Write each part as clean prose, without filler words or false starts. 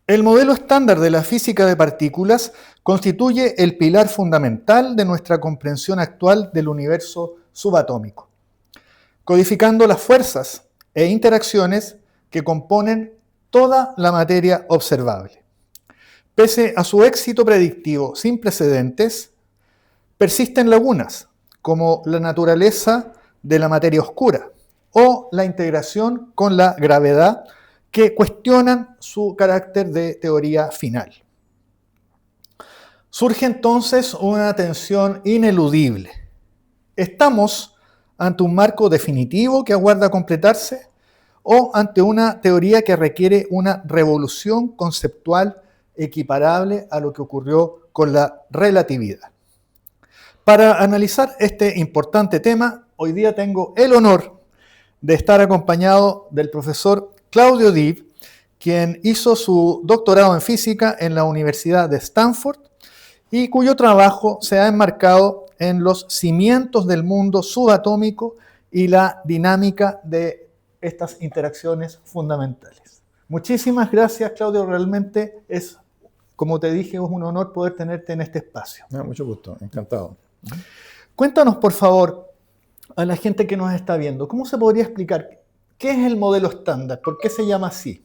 El modelo estándar de la física de partículas constituye el pilar fundamental de nuestra comprensión actual del universo subatómico, codificando las fuerzas e interacciones que componen toda la materia observable. Pese a su éxito predictivo sin precedentes, persisten lagunas, como la naturaleza de la materia oscura o la integración con la gravedad, que cuestionan su carácter de teoría final. Surge entonces una tensión ineludible. ¿Estamos ante un marco definitivo que aguarda completarse o ante una teoría que requiere una revolución conceptual equiparable a lo que ocurrió con la relatividad? Para analizar este importante tema, hoy día tengo el honor de estar acompañado del profesor Claudio Div, quien hizo su doctorado en física en la Universidad de Stanford y cuyo trabajo se ha enmarcado en los cimientos del mundo subatómico y la dinámica de estas interacciones fundamentales. Muchísimas gracias, Claudio. Realmente es, como te dije, es un honor poder tenerte en este espacio. Mucho gusto, encantado. Cuéntanos, por favor, a la gente que nos está viendo, ¿cómo se podría explicar qué es el modelo estándar? ¿Por qué se llama así?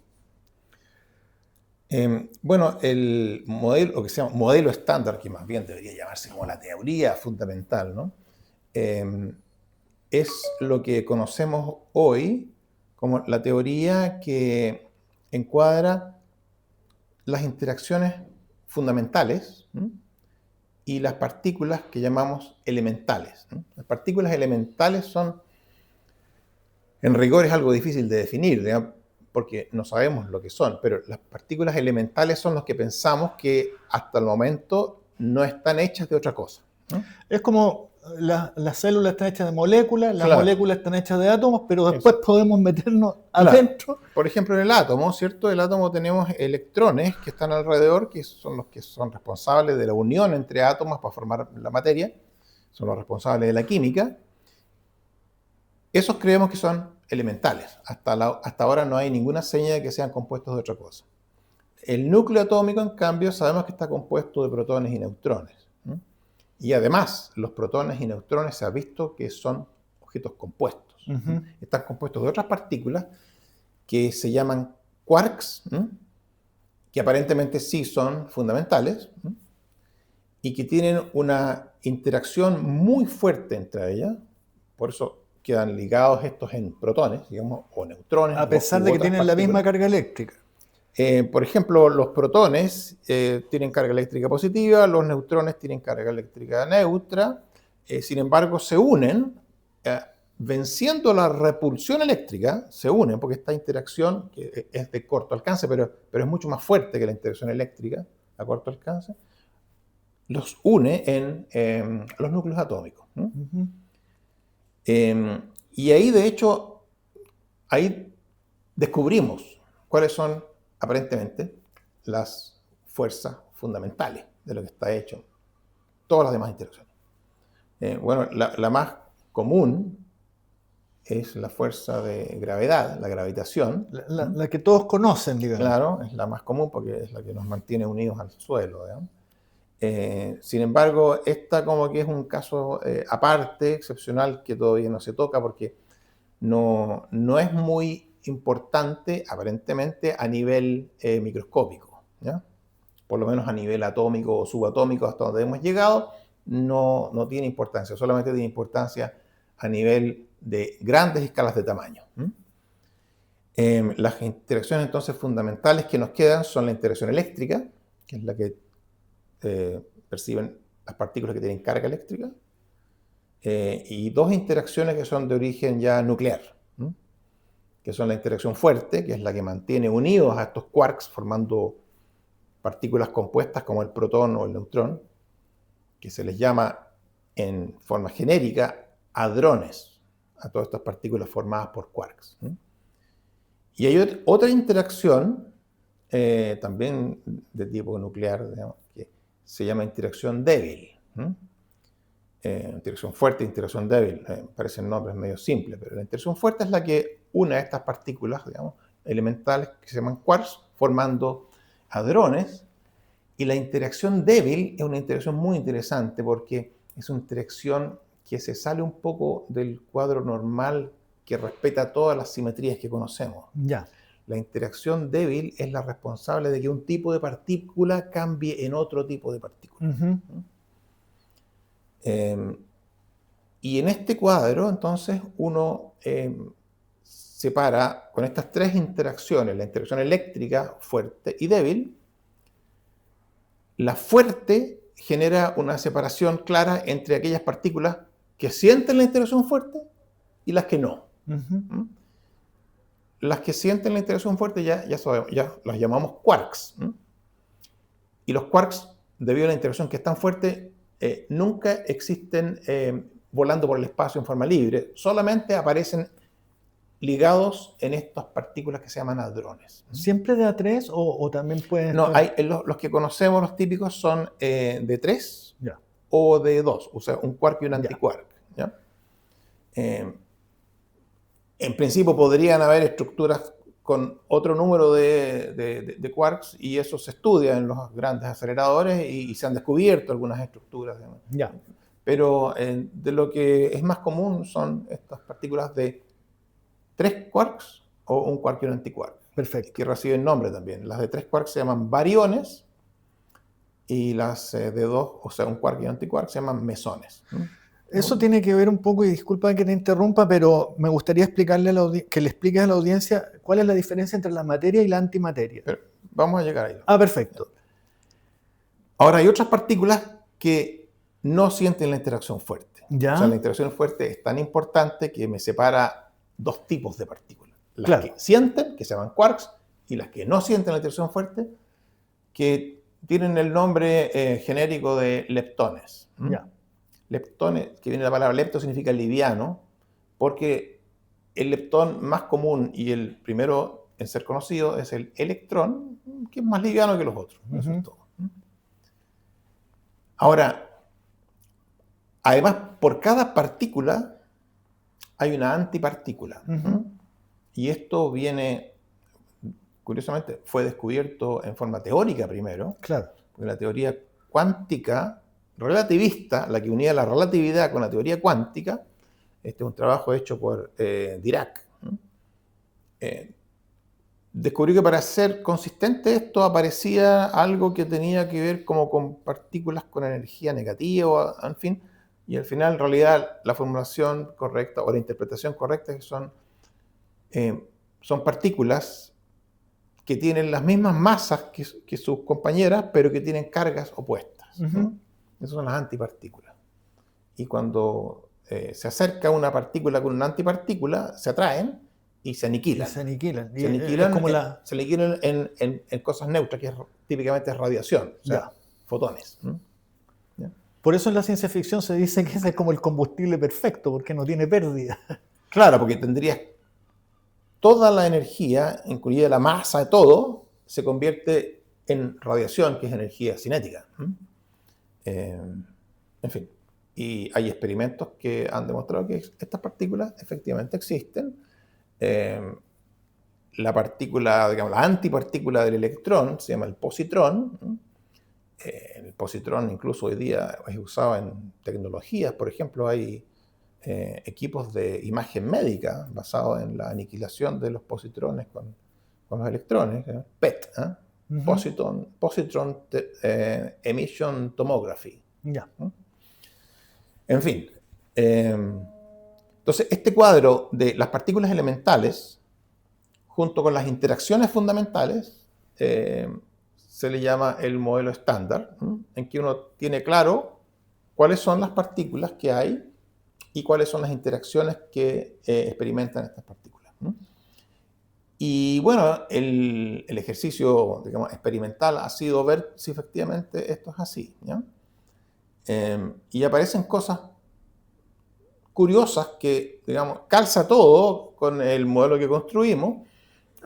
Bueno, el modelo, o que se llama modelo estándar, que más bien debería llamarse como la teoría fundamental, ¿no? Es lo que conocemos hoy como la teoría que encuadra las interacciones fundamentales, ¿no? Y las partículas que llamamos elementales, ¿no? Las partículas elementales son, en rigor, es algo difícil de definir, digamos, porque no sabemos lo que son, pero las partículas elementales son los que pensamos que hasta el momento no están hechas de otra cosa, ¿no? Es como las células están hechas de moléculas, las Claro. moléculas están hechas de átomos, pero después podemos meternos Claro. adentro. Por ejemplo, en el átomo, ¿cierto? El átomo tenemos electrones que están alrededor, que son los que son responsables de la unión entre átomos para formar la materia, son los responsables de la química. Esos creemos que son elementales. Hasta ahora no hay ninguna seña de que sean compuestos de otra cosa. El núcleo atómico, en cambio, sabemos que está compuesto de protones y neutrones, ¿no? Y además, los protones y neutrones se ha visto que son objetos compuestos, ¿no? Están compuestos de otras partículas que se llaman quarks, ¿no? Que aparentemente sí son fundamentales, ¿no? Y que tienen una interacción muy fuerte entre ellas, por eso quedan ligados estos en protones, digamos, o neutrones. A pesar de que tienen la misma carga eléctrica. Por ejemplo, los protones tienen carga eléctrica positiva, los neutrones tienen carga eléctrica neutra, sin embargo se unen, venciendo la repulsión eléctrica, se unen, porque esta interacción, que es de corto alcance, pero es mucho más fuerte que la interacción eléctrica a corto alcance, los une en los núcleos atómicos, ¿no? Y ahí, de hecho, ahí descubrimos cuáles son, aparentemente, las fuerzas fundamentales de lo que está hecho todas las demás interacciones. Bueno, la más común es la fuerza de gravedad, la gravitación. La que todos conocen, digamos. Claro, es la más común porque es la que nos mantiene unidos al suelo, digamos. Sin embargo, esta como que es un caso aparte, excepcional, que todavía no se toca porque no es muy importante, aparentemente, a nivel microscópico, ¿ya? Por lo menos a nivel atómico o subatómico, hasta donde hemos llegado, no tiene importancia, solamente tiene importancia a nivel de grandes escalas de tamaño. Las interacciones entonces fundamentales que nos quedan son la interacción eléctrica, que es la que perciben las partículas que tienen carga eléctrica, y dos interacciones que son de origen ya nuclear, que son la interacción fuerte, que es la que mantiene unidos a estos quarks formando partículas compuestas como el protón o el neutrón, que se les llama en forma genérica hadrones, a todas estas partículas formadas por quarks. Y hay otra interacción, también de tipo nuclear, digamos, que se llama interacción débil. Interacción fuerte e interacción débil, parecen nombres medio simples, pero la interacción fuerte es la que une a estas partículas, digamos, elementales que se llaman quarks, formando hadrones, y la interacción débil es una interacción muy interesante porque es una interacción que se sale un poco del cuadro normal que respeta todas las simetrías que conocemos. Ya. La interacción débil es la responsable de que un tipo de partícula cambie en otro tipo de partícula. Ujú. Y en este cuadro, entonces, uno separa con estas tres interacciones, la interacción eléctrica, fuerte y débil. La fuerte genera una separación clara entre aquellas partículas que sienten la interacción fuerte y las que no. Ujú. ¿Mm? Las que sienten la interacción fuerte ya las llamamos quarks. ¿Mm? Y los quarks, debido a la interacción que es tan fuerte, nunca existen volando por el espacio en forma libre, solamente aparecen ligados en estas partículas que se llaman hadrones. ¿Siempre de A3 o también pueden No, estar? los que conocemos, los típicos, son de 3 Ya. o de 2, o sea, un quark y un Ya. antiquark. ¿Ya? En principio podrían haber estructuras con otro número de quarks y eso se estudia en los grandes aceleradores y se han descubierto algunas estructuras. Ya. Pero de lo que es más común son estas partículas de 3 quarks o un quark y un antiquark, Perfecto. que reciben nombre también. Las de 3 quarks se llaman bariones y las de 2, o sea, un quark y un antiquark, se llaman mesones. Eso tiene que ver un poco, y disculpa que te interrumpa, pero me gustaría explicarle que le expliques a la audiencia cuál es la diferencia entre la materia y la antimateria. Pero vamos a llegar ahí. Perfecto. Ahora, hay otras partículas que no sienten la interacción fuerte. ¿Ya? O sea, la interacción fuerte es tan importante que me separa dos tipos de partículas. Las Claro. que sienten, que se llaman quarks, y las que no sienten la interacción fuerte, que tienen el nombre genérico de leptones. Ya. Leptones, que viene de la palabra lepto, significa liviano, porque el leptón más común y el primero en ser conocido es el electrón, que es más liviano que los otros. Eso es todo. Ahora, además, por cada partícula hay una antipartícula. Y esto viene, curiosamente, fue descubierto en forma teórica primero. Claro. Porque la teoría cuántica relativista, la que unía la relatividad con la teoría cuántica, este es un trabajo hecho por Dirac. Descubrió que para ser consistente esto aparecía algo que tenía que ver como con partículas con energía negativa, en fin, y al final en realidad la formulación correcta o la interpretación correcta es que son partículas que tienen las mismas masas que sus compañeras, pero que tienen cargas opuestas. Esas son las antipartículas. Y cuando se acerca una partícula con una antipartícula, se atraen y se aniquilan. Se aniquilan. Se aniquilan, Es como se aniquilan en cosas neutras, que típicamente es radiación, o sea, fotones. ¿Ya? Por eso en la ciencia ficción se dice que ese es como el combustible perfecto, porque no tiene pérdida. Claro, porque tendrías toda la energía, incluida la masa de todo, se convierte en radiación, que es energía cinética. En fin, y hay experimentos que han demostrado que estas partículas efectivamente existen. La partícula, digamos, la antipartícula del electrón se llama el positrón. El positrón incluso hoy día es usado en tecnologías. Por ejemplo, hay equipos de imagen médica basados en la aniquilación de los positrones con los electrones, PET, Positron Emission Tomography. Ya. En fin, entonces este cuadro de las partículas elementales, junto con las interacciones fundamentales, se le llama el modelo estándar, en que uno tiene claro cuáles son las partículas que hay y cuáles son las interacciones que experimentan estas partículas. Y bueno, el ejercicio, digamos, experimental ha sido ver si efectivamente esto es así, ¿ya? Y aparecen cosas curiosas que, digamos, calza todo con el modelo que construimos,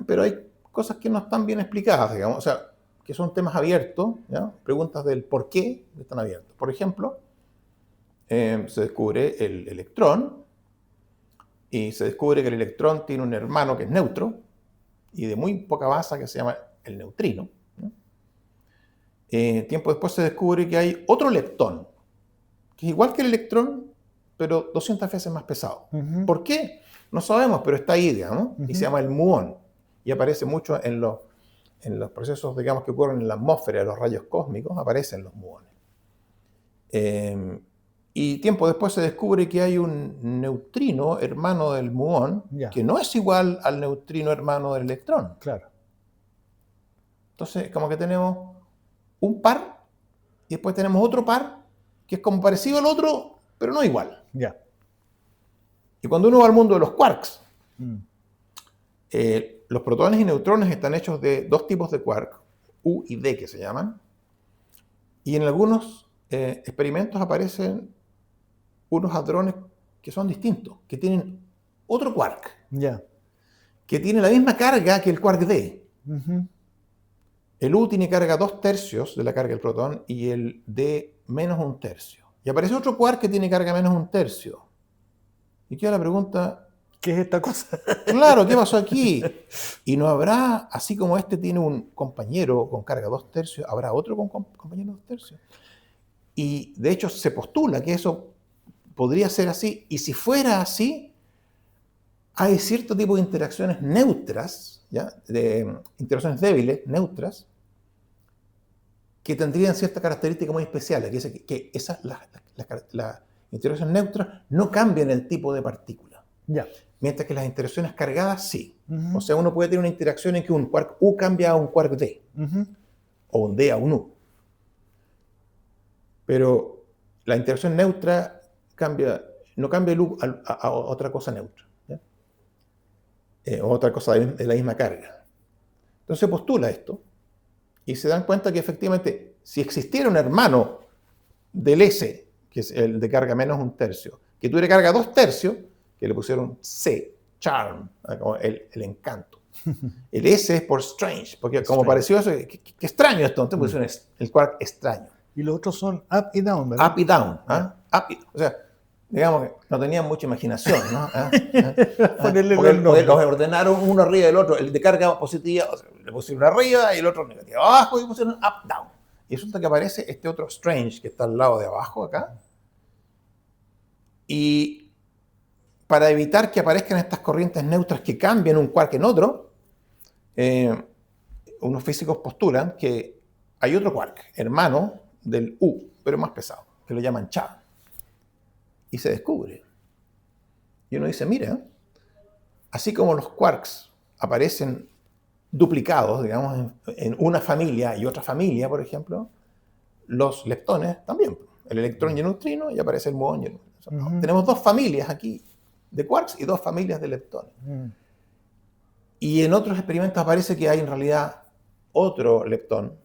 pero hay cosas que no están bien explicadas, digamos, o sea, que son temas abiertos, ¿ya? Preguntas del por qué están abiertos. Por ejemplo, se descubre el electrón y se descubre que el electrón tiene un hermano que es neutro y de muy poca masa que se llama el neutrino, ¿no? Tiempo después se descubre que hay otro leptón, que es igual que el electrón, pero 200 veces más pesado. ¿Por qué? No sabemos, pero está ahí, digamos, y se llama el muón, y aparece mucho en los procesos, digamos, que ocurren en la atmósfera, los rayos cósmicos, aparecen los muones. Y tiempo después se descubre que hay un neutrino hermano del muón, que no es igual al neutrino hermano del electrón. Claro. Entonces, como que tenemos un par, y después tenemos otro par, que es como parecido al otro, pero no igual. Y cuando uno va al mundo de los quarks, los protones y neutrones están hechos de dos tipos de quark, U y D que se llaman, y en algunos experimentos aparecen unos hadrones que son distintos, que tienen otro quark, que tiene la misma carga que el quark D. El U tiene carga 2/3 de la carga del protón y el D menos 1/3. Y aparece otro quark que tiene carga menos 1/3. Y queda la pregunta, ¿qué es esta cosa? Claro, ¿qué pasó aquí? Y no habrá, así como este tiene un compañero con carga 2/3, habrá otro con compañero 2/3. Y de hecho se postula que eso podría ser así, y si fuera así, hay cierto tipo de interacciones neutras, ¿ya? De interacciones débiles, neutras, que tendrían ciertas características muy especiales, que esas, las interacciones neutras no cambian el tipo de partícula. Mientras que las interacciones cargadas sí. O sea, uno puede tener una interacción en que un quark U cambia a un quark D, o un D a un U. Pero la interacción neutra no cambia el U a otra cosa neutra, ¿ya? O otra cosa de la misma carga. Entonces se postula esto y se dan cuenta que efectivamente, si existiera un hermano del S, que es el de carga menos 1/3, que tuviera carga 2/3, que le pusieron C, charm, el encanto. El S es por strange, porque como pareció eso, qué extraño esto, entonces pusieron el quark extraño. Y los otros son up y down, ¿verdad? Up y down. O sea, digamos que no tenían mucha imaginación, ¿no? Porque los ordenaron uno arriba del otro. El de carga positiva, o sea, le pusieron arriba y el otro negativo abajo y pusieron up, down. Y resulta que aparece este otro strange que está al lado de abajo acá. Y para evitar que aparezcan estas corrientes neutras que cambien un quark en otro, unos físicos postulan que hay otro quark, hermano del U, pero más pesado, que lo llaman Cha. Y se descubre. Y uno dice, mira, así como los quarks aparecen duplicados, digamos, en una familia y otra familia, por ejemplo, los leptones también. El electrón y el neutrino, y aparece el muón y el neutrino. Tenemos dos familias aquí de quarks y dos familias de leptones. Y en otros experimentos aparece que hay en realidad otro leptón,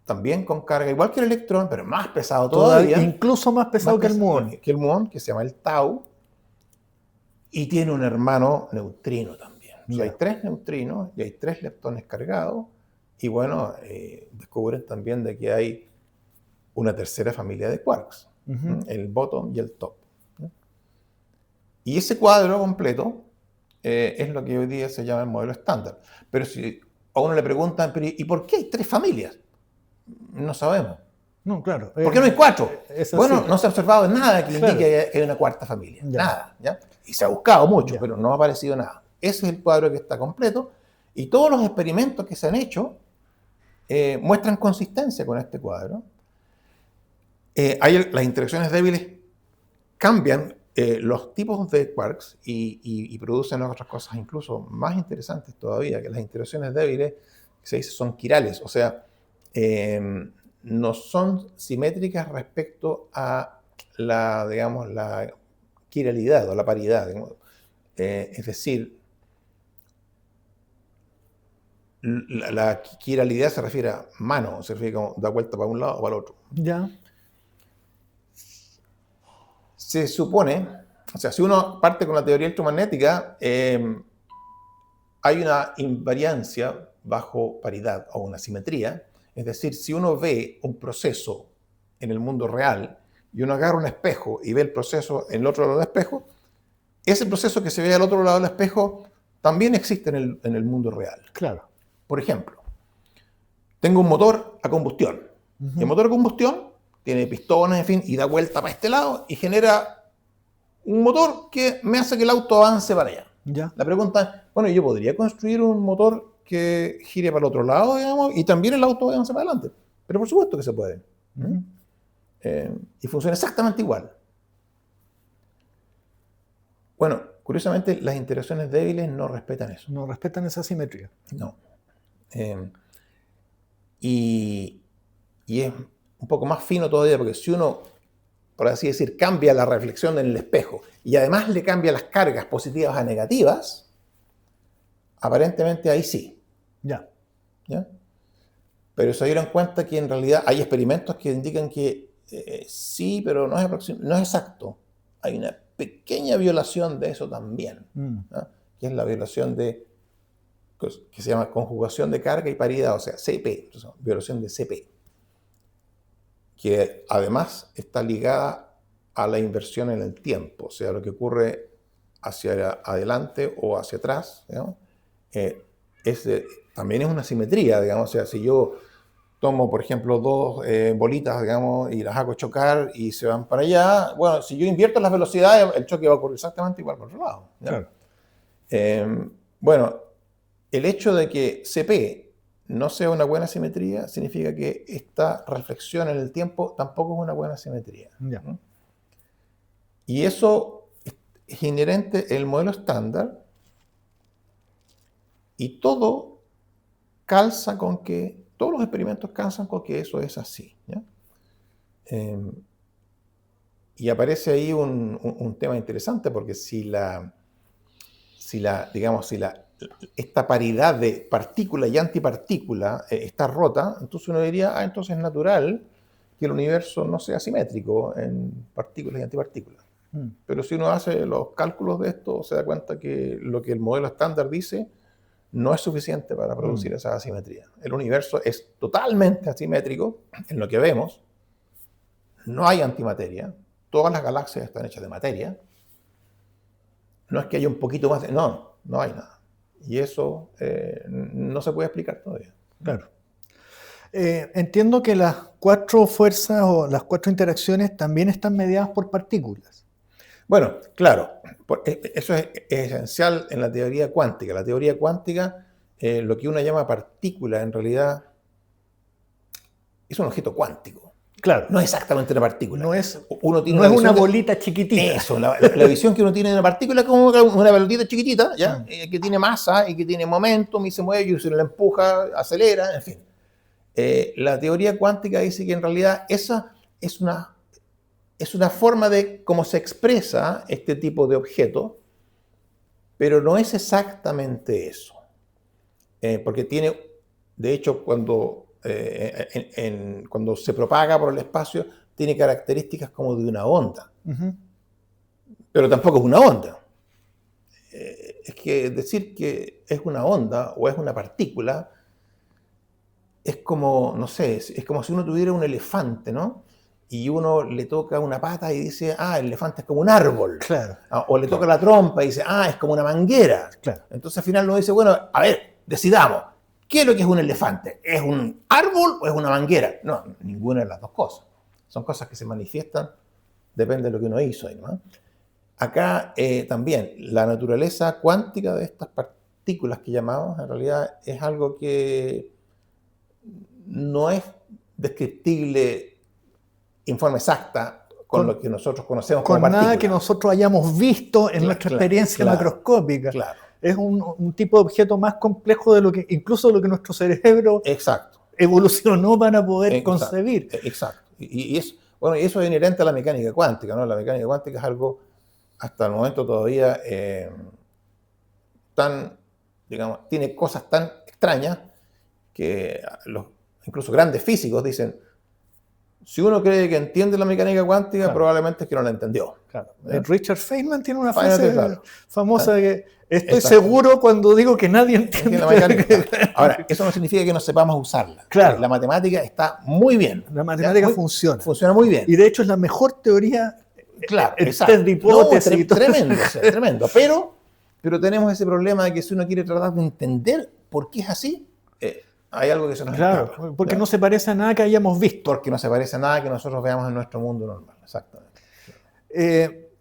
también con carga igual que el electrón, pero más pesado todavía. Incluso más pesado que el muón. Que el muón, que se llama el tau, y tiene un hermano neutrino también. O sea, hay 3 neutrinos y hay 3 leptones cargados, y bueno, descubren también de que hay una tercera familia de quarks, el bottom y el top. Y ese cuadro completo es lo que hoy día se llama el modelo estándar. Pero si a uno le preguntan, ¿y por qué hay 3 familias? No sabemos. No, claro. ¿Por qué no hay 4? Bueno, no se ha observado nada que indique que hay una cuarta familia. Nada, ¿ya? Y se ha buscado mucho, pero no ha aparecido nada. Ese es el cuadro que está completo. Y todos los experimentos que se han hecho muestran consistencia con este cuadro. Las interacciones débiles cambian los tipos de quarks y producen otras cosas incluso más interesantes todavía, que las interacciones débiles se dice son quirales, o sea, no son simétricas respecto a la quiralidad o la paridad. Es decir, la quiralidad se refiere a mano, se refiere como da vuelta para un lado o para el otro. Ya. Se supone, o sea, si uno parte con la teoría electromagnética, hay una invariancia bajo paridad o una simetría. Es decir, si uno ve un proceso en el mundo real y uno agarra un espejo y ve el proceso en el otro lado del espejo, ese proceso que se ve al otro lado del espejo también existe en el mundo real. Claro. Por ejemplo, tengo un motor a combustión. Y el motor a combustión tiene pistones, en fin, y da vuelta para este lado y genera un motor que me hace que el auto avance para allá. Ya. La pregunta es, bueno, yo podría construir un motor que gire para el otro lado, digamos, y también el auto avance para adelante. Pero por supuesto que se puede. Y funciona exactamente igual. Bueno, curiosamente, las interacciones débiles no respetan eso. No respetan esa simetría. No. Y es un poco más fino todavía, porque si uno, por así decir, cambia la reflexión en el espejo y además le cambia las cargas positivas a negativas, aparentemente ahí sí. Ya. ¿Ya? Pero se dieron cuenta que en realidad hay experimentos que indican que sí, pero no es exacto. Hay una pequeña violación de eso también, ¿no? Que es la violación de, que se llama conjugación de carga y paridad, o sea, CP, violación de CP, que además está ligada a la inversión en el tiempo, o sea, lo que ocurre hacia adelante o hacia atrás, ¿no? También es una simetría, digamos, o sea, si yo tomo, por ejemplo, dos bolitas, digamos, y las hago chocar y se van para allá, bueno, si yo invierto las velocidades, el choque va a ocurrir exactamente igual por otro lado, ¿ya? Claro. Bueno, el hecho de que CP no sea una buena simetría significa que esta reflexión en el tiempo tampoco es una buena simetría. Ya. Y eso es inherente en el modelo estándar y todo calza con que, todos los experimentos calzan con que eso es así, ¿ya? Y aparece ahí un tema interesante, porque si esta paridad de partícula y antipartícula está rota, entonces uno diría, entonces es natural que el universo no sea simétrico en partículas y antipartículas. Pero si uno hace los cálculos de esto, se da cuenta que lo que el modelo estándar dice no es suficiente para producir esa asimetría. El universo es totalmente asimétrico en lo que vemos. No hay antimateria. Todas las galaxias están hechas de materia. No es que haya un poquito más de... No hay nada. Y eso no se puede explicar todavía. Claro. Entiendo que las 4 fuerzas o las 4 interacciones también están mediadas por partículas. Bueno, claro, eso es esencial en la teoría cuántica. La teoría cuántica, lo que uno llama partícula, en realidad es un objeto cuántico. Claro. No es exactamente una partícula. No es una bolita chiquitita. Eso, la visión que uno tiene de una partícula es como una pelotita chiquitita, ¿ya? Que tiene masa y que tiene momentum y se mueve y se la empuja, acelera, en fin. La teoría cuántica dice que en realidad esa es una forma de cómo se expresa este tipo de objeto, pero no es exactamente eso. Porque tiene, de hecho, cuando se propaga por el espacio, tiene características como de una onda. Pero tampoco es una onda. Es que decir que es una onda o es una partícula es como, no sé, es como si uno tuviera un elefante, ¿no? Y uno le toca una pata y dice, el elefante es como un árbol. Claro. O le toca la trompa y dice, es como una manguera. Claro. Entonces al final uno dice, bueno, a ver, decidamos, ¿qué es lo que es un elefante? ¿Es un árbol o es una manguera? No, ninguna de las dos cosas. Son cosas que se manifiestan, depende de lo que uno hizo ahí, ¿no? Acá también, la naturaleza cuántica de estas partículas que llamamos, en realidad es algo que no es descriptible en forma exacta con lo que nosotros conocemos como partícula. Con nada que nosotros hayamos visto en nuestra experiencia macroscópica. Claro. Es un tipo de objeto más complejo de lo que, incluso de lo que nuestro cerebro evolucionó para poder concebir. Exacto. Y eso es inherente a la mecánica cuántica, ¿no? La mecánica cuántica es algo, hasta el momento todavía, tiene cosas tan extrañas que incluso grandes físicos dicen, si uno cree que entiende la mecánica cuántica, probablemente es que no la entendió. Claro. Richard Feynman tiene una frase famosa de que estoy seguro cuando digo que nadie entiende la mecánica. Ahora, eso no significa que no sepamos usarla. Claro. La matemática está muy bien. La matemática funciona. Funciona muy bien. Y de hecho es la mejor teoría test de hipótesis. Tremendo. Pero tenemos ese problema de que si uno quiere tratar de entender por qué es así, hay algo que se nos Claro, escapa. porque ¿ya? no se parece a nada que hayamos visto. Porque no se parece a nada que nosotros veamos en nuestro mundo normal. Exactamente.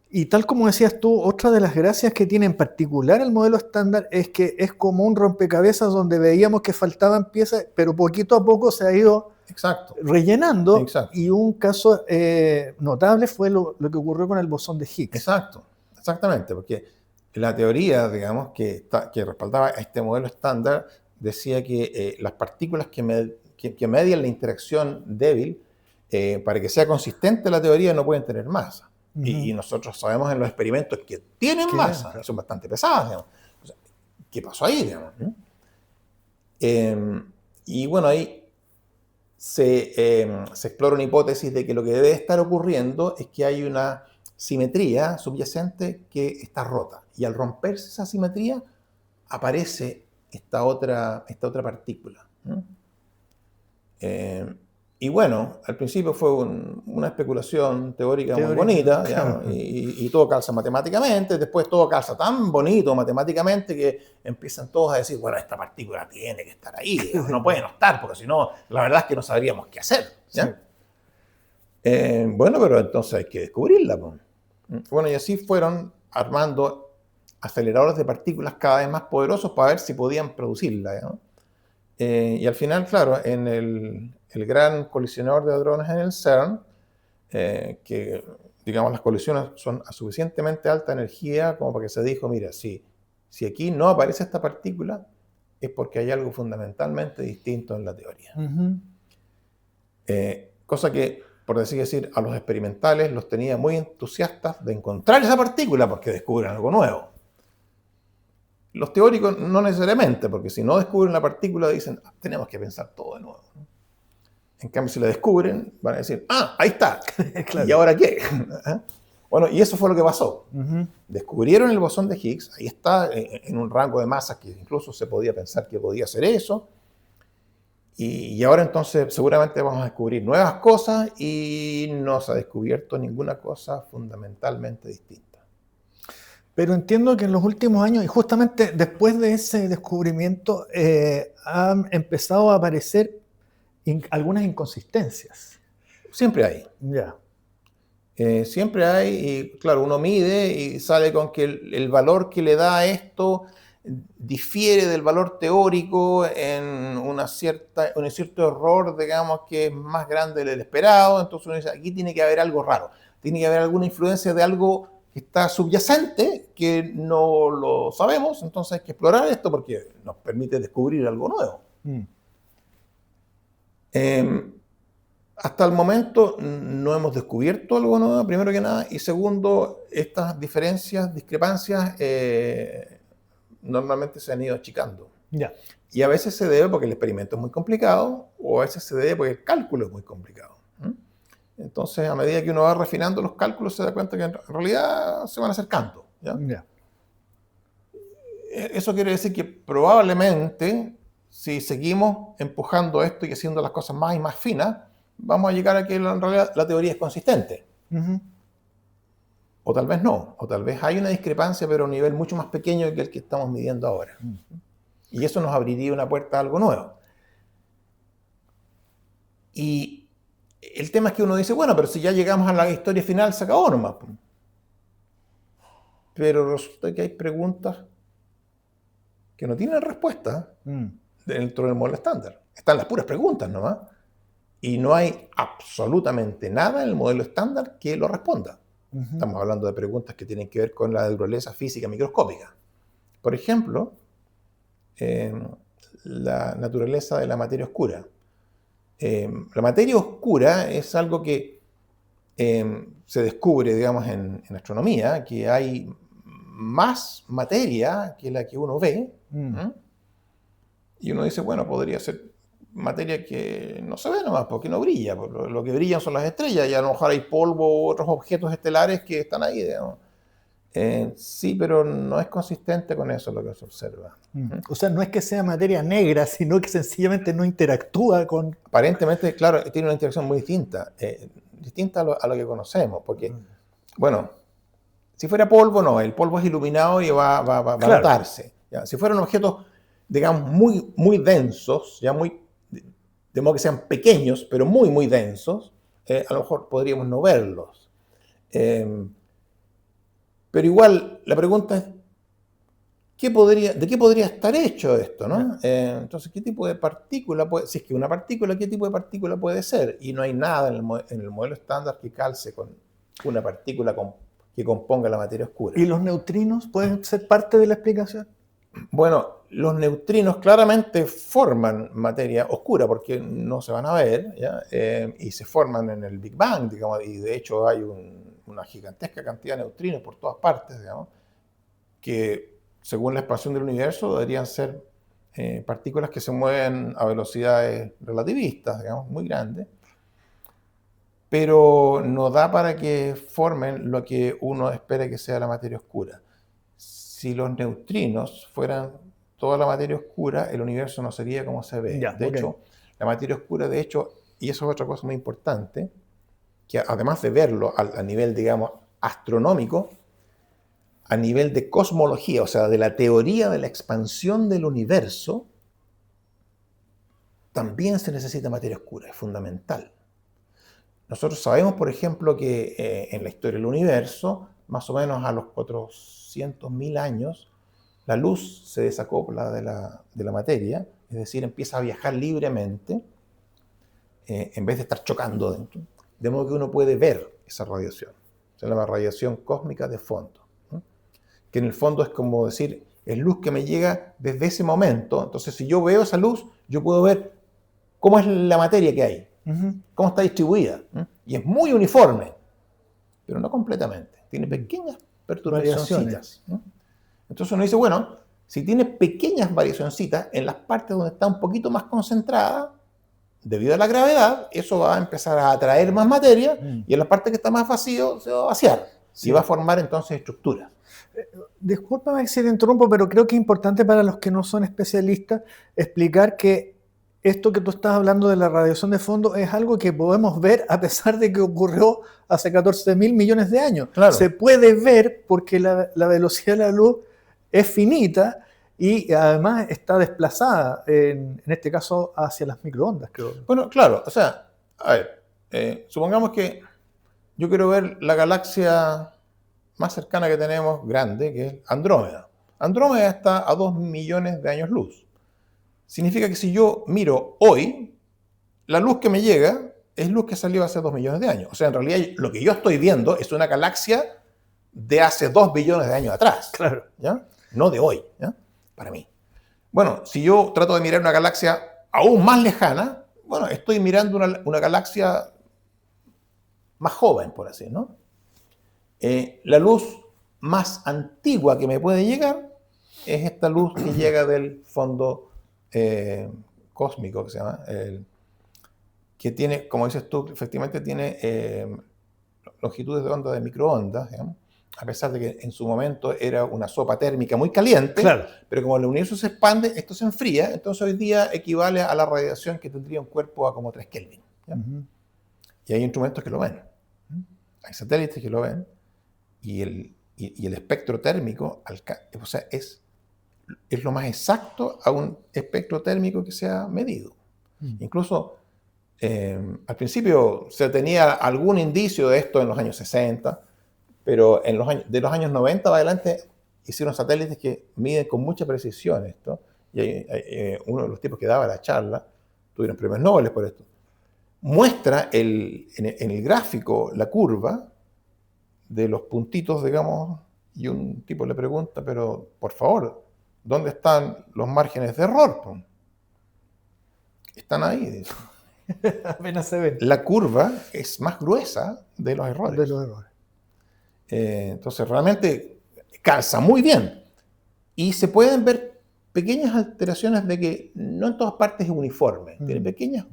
Y tal como decías tú, otra de las gracias que tiene en particular el modelo estándar es que es como un rompecabezas donde veíamos que faltaban piezas, pero poquito a poco se ha ido Exacto. rellenando. Exacto. Y un caso notable fue lo que ocurrió con el bosón de Higgs. Exacto. Exactamente, porque la teoría, digamos, que respaldaba este modelo estándar decía que las partículas que median la interacción débil, para que sea consistente la teoría, no pueden tener masa. Y nosotros sabemos en los experimentos que tienen masa, claro. Son bastante pesadas, digamos. O sea, ¿qué pasó ahí, digamos? Y bueno, ahí se explora una hipótesis de que lo que debe estar ocurriendo es que hay una simetría subyacente que está rota. Y al romperse esa simetría, aparece esta otra partícula. Y bueno, al principio fue una especulación teórica muy bonita, claro. y todo calza matemáticamente, después todo calza tan bonito matemáticamente que empiezan todos a decir, bueno, esta partícula tiene que estar ahí, digamos, no puede no estar, porque si no, la verdad es que no sabríamos qué hacer. ¿Ya? Sí. Bueno, pero entonces hay que descubrirla. Pues. Bueno, y así fueron armando aceleradores de partículas cada vez más poderosos para ver si podían producirla. ¿No? Y al final, claro, en el gran colisionador de hadrones en el CERN, que digamos las colisiones son a suficientemente alta energía como para que se dijo, mira, si aquí no aparece esta partícula, es porque hay algo fundamentalmente distinto en la teoría. Cosa que, por decir, a los experimentales los tenía muy entusiastas de encontrar esa partícula porque descubren algo nuevo. Los teóricos no necesariamente, porque si no descubren la partícula dicen, tenemos que pensar todo de nuevo. En cambio, si la descubren, van a decir, ahí está, claro. ¿Y ahora qué? Bueno, y eso fue lo que pasó. Descubrieron el bosón de Higgs, ahí está, en un rango de masas que incluso se podía pensar que podía ser eso. Y ahora entonces seguramente vamos a descubrir nuevas cosas y no se ha descubierto ninguna cosa fundamentalmente distinta. Pero entiendo que en los últimos años, y justamente después de ese descubrimiento, han empezado a aparecer algunas inconsistencias. Siempre hay. Ya. Siempre hay, y claro, uno mide y sale con que el valor que le da a esto difiere del valor teórico en un cierto error, digamos, que es más grande del esperado. Entonces uno dice, aquí tiene que haber algo raro. Tiene que haber alguna influencia de algo que está subyacente, que no lo sabemos, entonces hay que explorar esto porque nos permite descubrir algo nuevo. Hasta el momento no hemos descubierto algo nuevo, primero que nada, y segundo, estas discrepancias, normalmente se han ido achicando. Ya. Y a veces se debe porque el experimento es muy complicado, o a veces se debe porque el cálculo es muy complicado. Entonces, a medida que uno va refinando los cálculos, se da cuenta que en realidad se van acercando. ¿Ya? Ya. Eso quiere decir que probablemente, si seguimos empujando esto y haciendo las cosas más y más finas, vamos a llegar a que en realidad la teoría es consistente. O tal vez no, o tal vez hay una discrepancia, pero a un nivel mucho más pequeño que el que estamos midiendo ahora. Y eso nos abriría una puerta a algo nuevo. Y el tema es que uno dice, bueno, pero si ya llegamos a la historia final, se acabó nomás. Pero resulta que hay preguntas que no tienen respuesta dentro del modelo estándar. Están las puras preguntas nomás. Y no hay absolutamente nada en el modelo estándar que lo responda. Estamos hablando de preguntas que tienen que ver con la naturaleza física microscópica. Por ejemplo, la naturaleza de la materia oscura. La materia oscura es algo que se descubre, digamos, en astronomía, que hay más materia que la que uno ve. Y uno dice, bueno, podría ser materia que no se ve nomás, porque no brilla. Porque lo que brillan son las estrellas, y a lo mejor hay polvo u otros objetos estelares que están ahí, digamos. Sí, pero no es consistente con eso lo que se observa. O sea, no es que sea materia negra, sino que sencillamente no interactúa con... Aparentemente, claro, tiene una interacción muy distinta, distinta a lo que conocemos, porque, bueno, si fuera polvo, no, el polvo es iluminado y va a notarse. ¿Ya? Si fueran objetos digamos, muy, muy densos, ya muy, de modo que sean pequeños, pero muy, muy densos, a lo mejor podríamos no verlos. Pero igual, la pregunta es, ¿de qué podría estar hecho esto, ¿no? Entonces, ¿qué tipo de partícula puede, si es que una partícula, qué tipo de partícula puede ser? Y no hay nada en el modelo estándar que calce con una partícula que componga la materia oscura. ¿Y los neutrinos pueden ser parte de la explicación? Bueno, los neutrinos claramente forman materia oscura porque no se van a ver, ¿ya? Y se forman en el Big Bang, digamos, y de hecho hay una gigantesca cantidad de neutrinos por todas partes, digamos, que según la expansión del universo deberían ser partículas que se mueven a velocidades relativistas, digamos, muy grandes, pero no da para que formen lo que uno espera que sea la materia oscura. Si los neutrinos fueran toda la materia oscura, el universo no sería como se ve. De hecho, la materia oscura, de hecho, y eso es otra cosa muy importante, que además de verlo a nivel, digamos, astronómico, a nivel de cosmología, o sea, de la teoría de la expansión del universo, también se necesita materia oscura, es fundamental. Nosotros sabemos, por ejemplo, que en la historia del universo, más o menos a los 400.000 años, la luz se desacopla de la materia, es decir, empieza a viajar libremente, en vez de estar chocando dentro, de modo que uno puede ver esa radiación. Se llama radiación cósmica de fondo, ¿no? Que en el fondo es como decir, es luz que me llega desde ese momento. Entonces, si yo veo esa luz, yo puedo ver cómo es la materia que hay, cómo está distribuida. Y es muy uniforme, pero no completamente. Tiene pequeñas perturbaciones. Entonces uno dice, bueno, si tiene pequeñas variacioncitas en las partes donde está un poquito más concentrada, debido a la gravedad, eso va a empezar a atraer más materia y en la parte que está más vacío se va a vaciar y va a formar entonces estructuras. Discúlpame si te interrumpo, pero creo que es importante para los que no son especialistas explicar que esto que tú estás hablando de la radiación de fondo es algo que podemos ver a pesar de que ocurrió hace 14.000 millones de años. Claro. Se puede ver porque la velocidad de la luz es finita y además está desplazada, en este caso, hacia las microondas, creo. Bueno, claro, o sea, a ver, supongamos que yo quiero ver la galaxia más cercana que tenemos, grande, que es Andrómeda. Andrómeda está a 2 millones de años luz. Significa que si yo miro hoy, la luz que me llega es luz que salió hace 2 millones de años. O sea, en realidad lo que yo estoy viendo es una galaxia de hace 2 billones de años atrás. Claro. ¿Ya? No de hoy, ¿ya? Para mí. Bueno, si yo trato de mirar una galaxia aún más lejana, bueno, estoy mirando una galaxia más joven, por así, ¿no? La luz más antigua que me puede llegar es esta luz que llega del fondo cósmico, que se llama, que tiene, como dices tú, efectivamente tiene longitudes de onda de microondas, digamos, a pesar de que en su momento era una sopa térmica muy caliente, claro, pero como el universo se expande, esto se enfría, entonces hoy día equivale a la radiación que tendría un cuerpo a como 3 Kelvin. Y hay instrumentos que lo ven, hay satélites que lo ven, y el espectro térmico, o sea, es lo más exacto a un espectro térmico que se ha medido. Incluso al principio se tenía algún indicio de esto en los años 60, pero de los años 90 para adelante hicieron satélites que miden con mucha precisión esto, y uno de los tipos que daba la charla, tuvieron premios Nobel por esto, muestra en el gráfico la curva de los puntitos, digamos, y un tipo le pregunta, pero por favor, ¿dónde están los márgenes de error? Están ahí, dice. Apenas se ven. La curva es más gruesa de los errores. Entonces realmente calza muy bien. Y se pueden ver pequeñas alteraciones de que no en todas partes es uniforme. Tiene pequeñas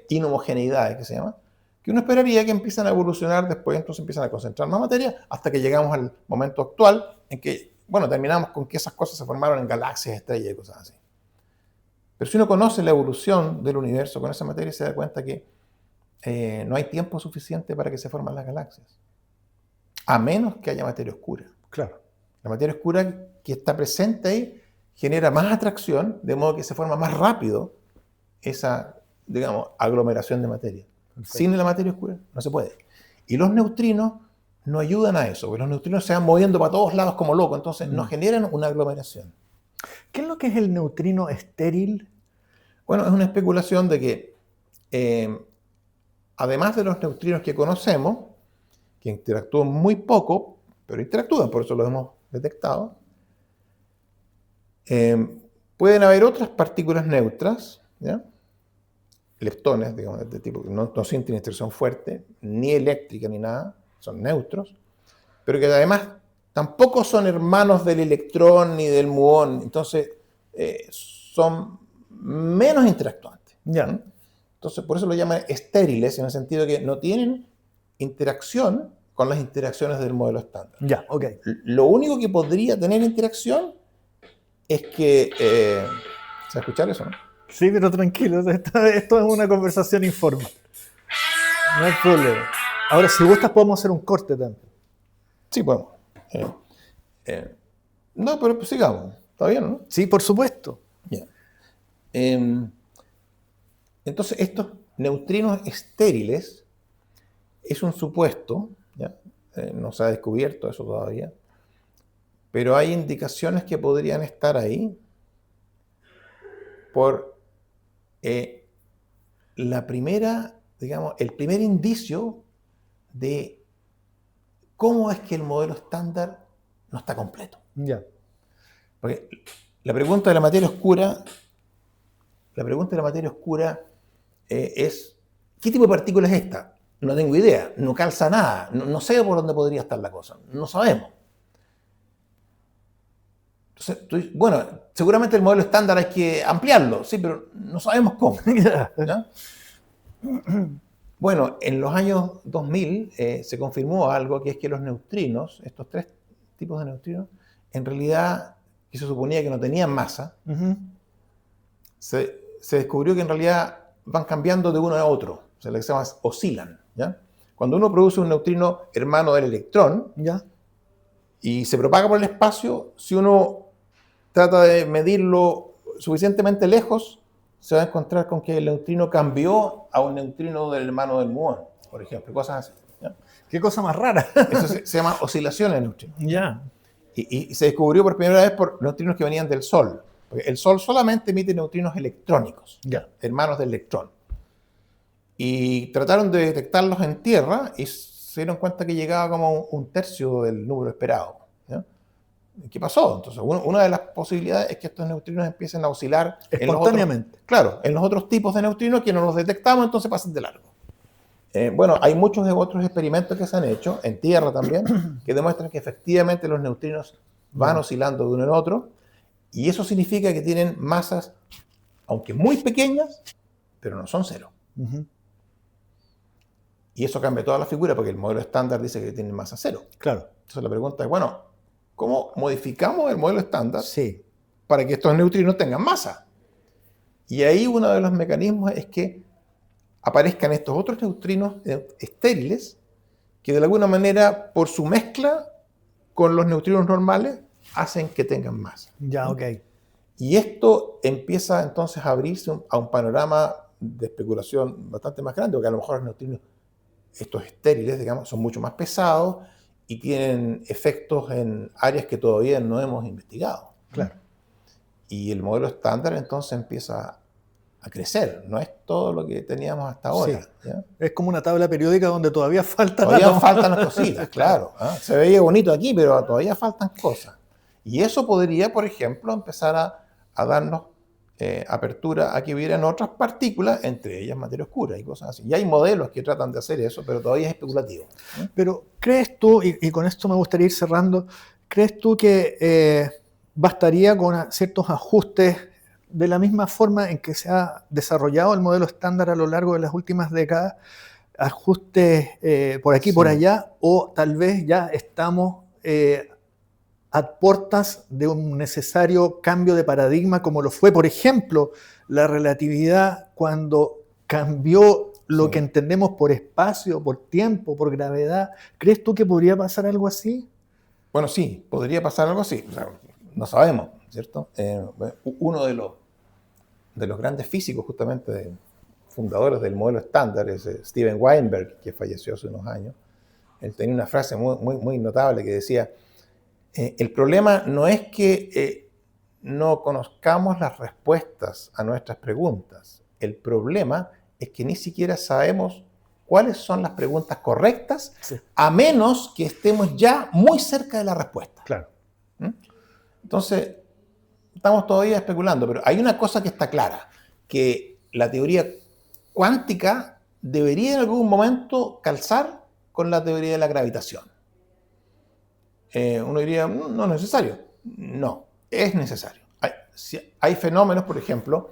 inhomogeneidades, que se llama, que uno esperaría que empiezan a evolucionar después, entonces empiezan a concentrar más materia, hasta que llegamos al momento actual en que, bueno, terminamos con que esas cosas se formaron en galaxias, estrellas y cosas así. Pero si uno conoce la evolución del universo con esa materia, se da cuenta que no hay tiempo suficiente para que se formen las galaxias, a menos que haya materia oscura. Claro. La materia oscura que está presente ahí genera más atracción, de modo que se forma más rápido esa, digamos, aglomeración de materia. Perfecto. Sin la materia oscura no se puede. Y los neutrinos no ayudan a eso, porque los neutrinos se van moviendo para todos lados como locos, entonces no generan una aglomeración. ¿Qué es lo que es el neutrino estéril? Bueno, es una especulación de que, además de los neutrinos que conocemos, que interactúan muy poco, pero interactúan, por eso los hemos detectado, pueden haber otras partículas neutras, ¿ya? Leptones, digamos, de tipo que no sienten interacción fuerte, ni eléctrica ni nada, son neutros, pero que además tampoco son hermanos del electrón ni del muón, entonces son menos interactuantes. Ya. Entonces, por eso lo llaman estériles, en el sentido de que no tienen interacción con las interacciones del modelo estándar. Ya, ok. Lo único que podría tener interacción es que... ¿se va a escuchar eso, no? Sí, pero tranquilo, esto es una conversación informal. No hay problema. Ahora, si gustas, podemos hacer un corte también. Sí, podemos. No, pero pues sigamos. ¿Está bien, no? Sí, por supuesto. Ya. Entonces, estos neutrinos estériles es un supuesto, ¿ya? No se ha descubierto eso todavía, pero hay indicaciones que podrían estar ahí por la primera, digamos, el primer indicio de cómo es que el modelo estándar no está completo. Ya. Porque la pregunta de la materia oscura es, ¿qué tipo de partícula es esta? No tengo idea, no calza nada, no sé por dónde podría estar la cosa, no sabemos. Entonces, bueno, seguramente el modelo estándar hay que ampliarlo, sí, pero no sabemos cómo. ¿Ya? Bueno, en los años 2000 se confirmó algo, que es que los neutrinos, estos tres tipos de neutrinos, en realidad, que se suponía que no tenían masa, se descubrió que en realidad van cambiando de uno a otro, o sea, lo que se llama oscilan. ¿Ya? Cuando uno produce un neutrino hermano del electrón, ¿Ya? y se propaga por el espacio, si uno trata de medirlo suficientemente lejos, se va a encontrar con que el neutrino cambió a un neutrino del hermano del muón, por ejemplo, cosas así. ¿Ya? ¿Qué cosa más rara? Eso se llama oscilaciones de neutrinos. Ya. Y se descubrió por primera vez por neutrinos que venían del Sol. Porque el Sol solamente emite neutrinos electrónicos, Ya. hermanos del electrón. Y trataron de detectarlos en Tierra y se dieron cuenta que llegaba como un tercio del número esperado. ¿Ya? ¿Qué pasó? Entonces, una de las posibilidades es que estos neutrinos empiecen a oscilar espontáneamente. En los otros tipos de neutrinos que no los detectamos, entonces pasan de largo. Bueno, hay muchos de otros experimentos que se han hecho, en Tierra también, que demuestran que efectivamente los neutrinos van oscilando de uno en otro, y eso significa que tienen masas, aunque muy pequeñas, pero no son cero. Y eso cambia toda la figura, porque el modelo estándar dice que tienen masa cero. Claro. Entonces la pregunta es, bueno, ¿cómo modificamos el modelo estándar Sí. para que estos neutrinos tengan masa? Y ahí uno de los mecanismos es que aparezcan estos otros neutrinos estériles que de alguna manera, por su mezcla con los neutrinos normales, hacen que tengan masa. Ya, ok. Y esto empieza entonces a abrirse a un panorama de especulación bastante más grande, porque a lo mejor los neutrinos, estos estériles, digamos, son mucho más pesados y tienen efectos en áreas que todavía no hemos investigado. Claro. Y el modelo estándar entonces empieza a crecer, no es todo lo que teníamos hasta ahora. Sí. ¿Ya? Es como una tabla periódica donde todavía faltan Todavía faltan las cositas, claro. ¿Ah? Se veía bonito aquí, pero todavía faltan cosas. Y eso podría, por ejemplo, empezar a darnos apertura a que hubieran otras partículas, entre ellas materia oscura y cosas así. Y hay modelos que tratan de hacer eso, pero todavía es especulativo. Pero ¿crees tú, y con esto me gustaría ir cerrando, ¿crees tú que bastaría con ciertos ajustes de la misma forma en que se ha desarrollado el modelo estándar a lo largo de las últimas décadas, ajustes por aquí y por allá, o tal vez ya estamos a puertas de un necesario cambio de paradigma, como lo fue, por ejemplo, la relatividad cuando cambió lo que entendemos por espacio, por tiempo, por gravedad? ¿Crees tú que podría pasar algo así? Bueno, sí, podría pasar algo así. O sea, no sabemos, ¿cierto? Uno de los grandes físicos, justamente, fundadores del modelo estándar, es Steven Weinberg, que falleció hace unos años. Él tenía una frase muy notable que decía, el problema no es que no conozcamos las respuestas a nuestras preguntas. El problema es que ni siquiera sabemos cuáles son las preguntas correctas, sí, a menos que estemos ya muy cerca de la respuesta. Claro. Entonces, estamos todavía especulando, pero hay una cosa que está clara, que la teoría cuántica debería en algún momento calzar con la teoría de la gravitación. Uno diría, no es necesario. No, es necesario. Hay fenómenos, por ejemplo,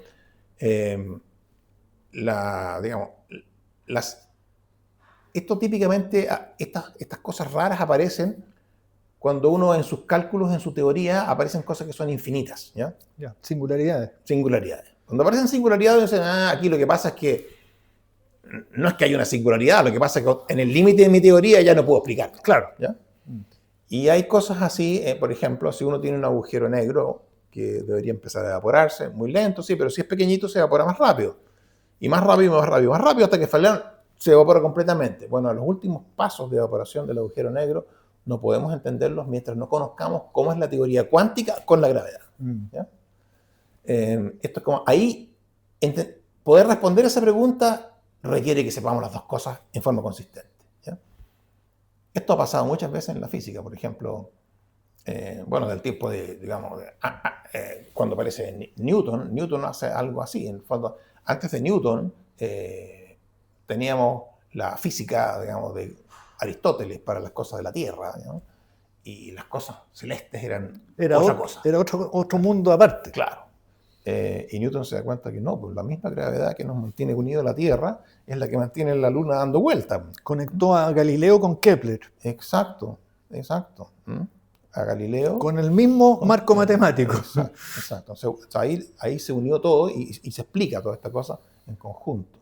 esto típicamente, estas cosas raras aparecen cuando uno en sus cálculos, en su teoría, aparecen cosas que son infinitas. ¿Ya? Singularidades. Singularidades. Cuando aparecen singularidades, dicen, aquí lo que pasa es que no es que haya una singularidad, lo que pasa es que en el límite de mi teoría ya no puedo explicar. Claro. ¿Ya? Y hay cosas así, por ejemplo, si uno tiene un agujero negro que debería empezar a evaporarse, muy lento, sí, pero si es pequeñito se evapora más rápido. Y más rápido, más rápido, más rápido, hasta que se evapora completamente. Bueno, los últimos pasos de evaporación del agujero negro no podemos entenderlos mientras no conozcamos cómo es la teoría cuántica con la gravedad. ¿Ya? Esto es como, ahí, poder responder esa pregunta requiere que sepamos las dos cosas en forma consistente. ¿Ya? Esto ha pasado muchas veces en la física, por ejemplo, del tiempo de, digamos, cuando aparece Newton. Newton hace algo así, en el fondo. Antes de Newton teníamos la física, digamos, de Aristóteles para las cosas de la Tierra, ¿no? Y las cosas celestes eran otra cosa. Era otro mundo aparte. Claro. Y Newton se da cuenta que no, pues la misma gravedad que nos mantiene unidos a la Tierra es la que mantiene la Luna dando vueltas. Conectó a Galileo con Kepler. Exacto. A Galileo. Con el mismo marco matemático. Exacto. Ahí se unió todo y se explica toda esta cosa en conjunto.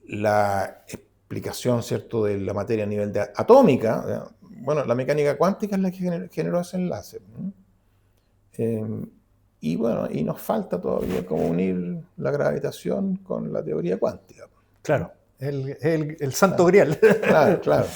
La explicación, ¿cierto?, de la materia a nivel atómica, la mecánica cuántica es la que generó ese enlace. Y nos falta todavía cómo unir la gravitación con la teoría cuántica. Claro, el santo grial. Claro.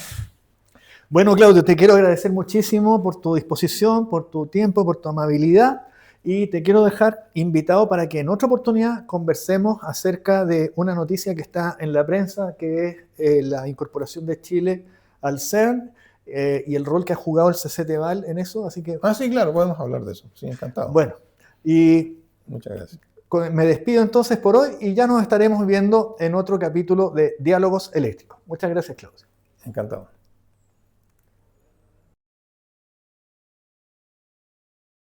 Bueno, Claudio, te quiero agradecer muchísimo por tu disposición, por tu tiempo, por tu amabilidad. Y te quiero dejar invitado para que en otra oportunidad conversemos acerca de una noticia que está en la prensa, que es la incorporación de Chile al CERN y el rol que ha jugado el CCTVAL en eso. Así que... sí, claro, podemos hablar de eso. Sí, encantado. Bueno, y muchas gracias. Me despido entonces por hoy y ya nos estaremos viendo en otro capítulo de Diálogos Eléctricos. Muchas gracias, Claudio. Encantado.